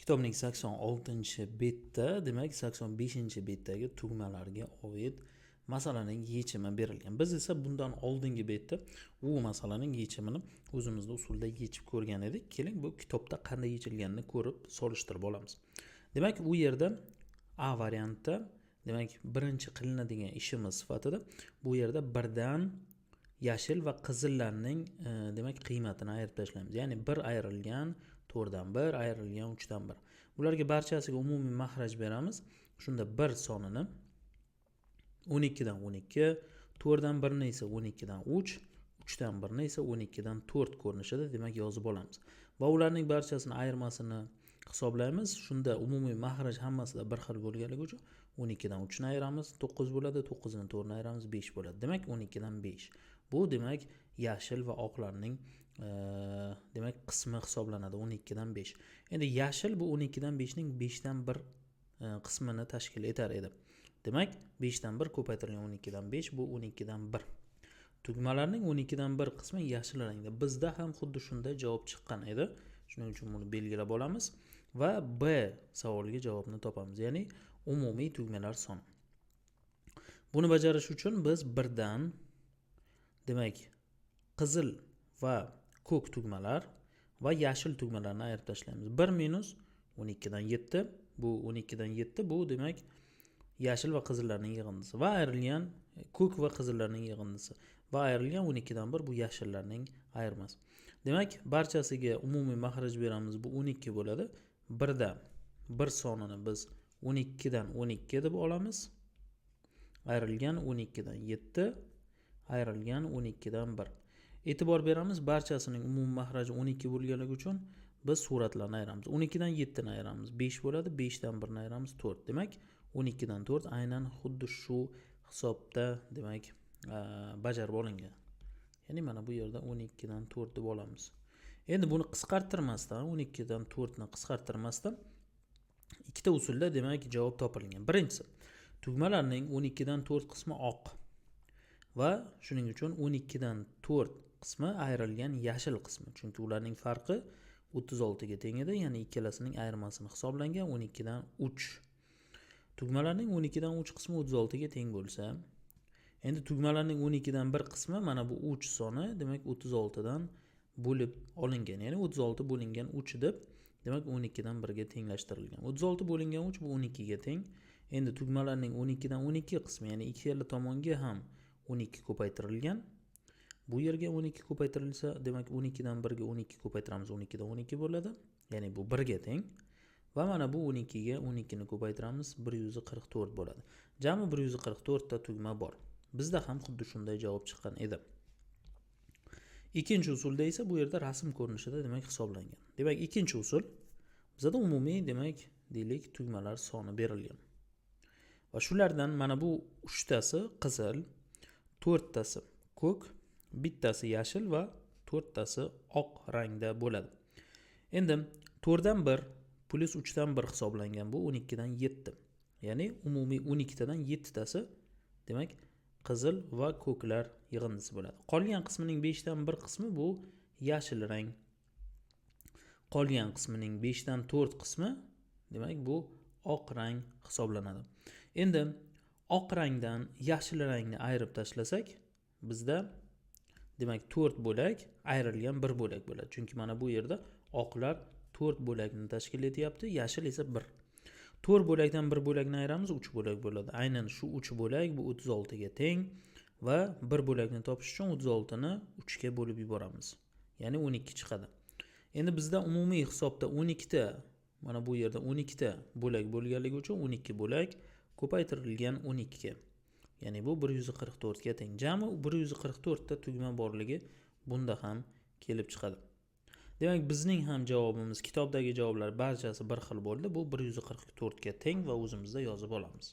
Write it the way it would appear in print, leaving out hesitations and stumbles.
Kitobning 86-betda, demak 85-betdagi tugmalarga oid masalaning yechimi berilgan. Biz esa bundan oldingi betda u masalaning yechimini o'zimizda usulda yechib ko'rgan edik. Keling bu kitobda qanday yechilganini ko'rib solishtirib olamiz. Demak, u yerda A variantda, demak, birinchi qilinadigan ishimiz sifatida bu yerda birdan yashil va qizillarning demak qiymatini ayirib tashlaymiz. Ya'ni 1 ayrilgan 4 dan 1 ayrilgan 3 dan 1. Bularga barchasiga umumiy mahraj beramiz. Shunda 1 sonini 12 dan 12, 4 dan 1 ni esa 12 dan 3, 3 dan 1 ni esa 12 dan 4 ko'rinishida demak yozib olamiz. Va ularning barchasini ayirmasini hisoblaymiz. Shunda umumiy mahraj hammasida bir xil bo'lganligi uchun 12 dan 3 ni ayiramiz, 9 bo'ladi, 9 dan 4 ni ayiramiz, 5 bo'ladi. Demak 12 dan 5. Bu demak yashil va oqlarning demak qismi hisoblanadi 12 dan 5. Endi yashil bu 12 dan 5 ning 5 dan 1 qismini tashkil etar edi. Demak 5 dan 1 ko'paytirilgan 12 dan 5 bu 12 dan 1. Tugmalarning 12 dan 1 qismi yashil rangda. Bizda ham xuddi shunday javob chiqqan edi. Shuning uchun buni belgilab olamiz va B savoliga javobni topamiz. Ya'ni umumiy tugmalar soni. Buni bajarish uchun biz birdan demak qizil va ko'k tugmalar va yashil tugmalarni ayirib tashlaymiz. 1 minus 12 dan 7 bu 12 dan 7 bu demak yashil va qizillarning yig'indisi va ayrilgan ko'k va qizillarning yig'indisi va ayrilgan 12 dan 1 bu yashillarning ayirmasi. Demak barchasiga umumiy mahraj beramiz, bu 12 bo'ladi. 1 da 1 sonini biz 12 dan 12 deb olamiz. Ayrilgan 12 dan 7, ayrilgan 12 dan 1. E'tibor beramiz, barchasining umumiy mahraji 12 bo'lganligi uchun biz suratlarni ayiramiz. 12 dan 7 ni ayiramiz, 5 bo'ladi, 5 dan 1 ni ayiramiz, 4. Demak 12 dan 4 aynan xuddi shu hisobda demak bajarib olingan. Ya'ni mana bu yerda 12 dan 4 deb olamiz. Endi buni qisqartirmasdan, 12 dan 4 ni qisqartirmasdan ikkita usulda demak javob topilgan. Birinchisi, tugmalarning 12 dan 4 qismi oq va shuning uchun 12 dan 4 qismi ayrilgan yashil qismi. Chunki ularning farqi 36 ga teng edi, ya'ni ikkalasining ayirmasini hisoblangan 12 dan 3. Tugmalarning 12 dan 3 qismi 36 ga teng bo'lsa, endi tugmalarning 12 dan 1 qismi mana bu 3 soni demak 36 dan bo'lib olingan. Ya'ni 36 bo'lingan 3 deb demak 12 dan 1 ga tenglashtirilgan. 36 bo'lingan 3 bu 12 ga teng. Endi tugmalarning 12 dan 12 qismi, ya'ni ikkala tomonga ham 12 ko'paytirilgan. Bu yerga 12 ko'paytirilsa, demak 12 dan 1 ga 12 ko'paytiramiz, 12 dan 12 bo'ladi. Ya'ni bu 1 ga teng. Va mana bu 12 ga 12 ni ko'paytiramiz, 144 bo'ladi. Jami 144 ta tugma bor. Bizda ham xuddi shunday javob chiqqan edi. Ikkinchi usulda esa bu yerda rasm ko'rinishida demak hisoblangan. Demak ikkinchi usul bizda umumiy demak deylik tugmalar soni berilgan. Va shulardan mana bu 3 tasi qizil, 4 tasi ko'k, bittasi yashil va 4 tasi oq rangda bo'ladi. Endi 4 dan 1 plus 3 dan 1 hisoblangan bu 12 dan 7. Ya'ni umumiy 12 tadan 7 tasi demak qizil va ko'klar yig'indisi bo'ladi. Qolgan qismining 5 dan 1 qismi bu yashil rang. Qolgan qismining 5 dan 4 qismi demak bu oq rang hisoblanadi. Endi oq rangdan yashil rangni ayirib tashlasak, bizda demak 4 bo'lak ayrilgan 1 bo'lak bo'ladi. Chunki mana bu yerda oqlar 4 bo'lakni tashkil etyapti, yashil esa 1. 4 bo'lakdan 1 bo'lakni ayiramiz, 3 bo'lak bo'ladi. Aynan shu 3 bo'lak bu 36 ga teng va 1 bo'lakni topish uchun 36 ni 3 ga bo'lib yuboramiz. Ya'ni 12 chiqadi. Endi bizda umumiy hisobda 12 ta, mana bu yerda 12 ta bo'lak bo'lganligi uchun 12 bo'lak ko'paytirilgan 12 ga. Ya'ni bu 144 ga teng. Jami 144 ta tugma borligi bunda ham kelib chiqadi. Demak bizning ham javobimiz, kitobdagi javoblar barchasi bir xil bo'ldi. Bu 144 ga teng va o'zimizda yozib olamiz.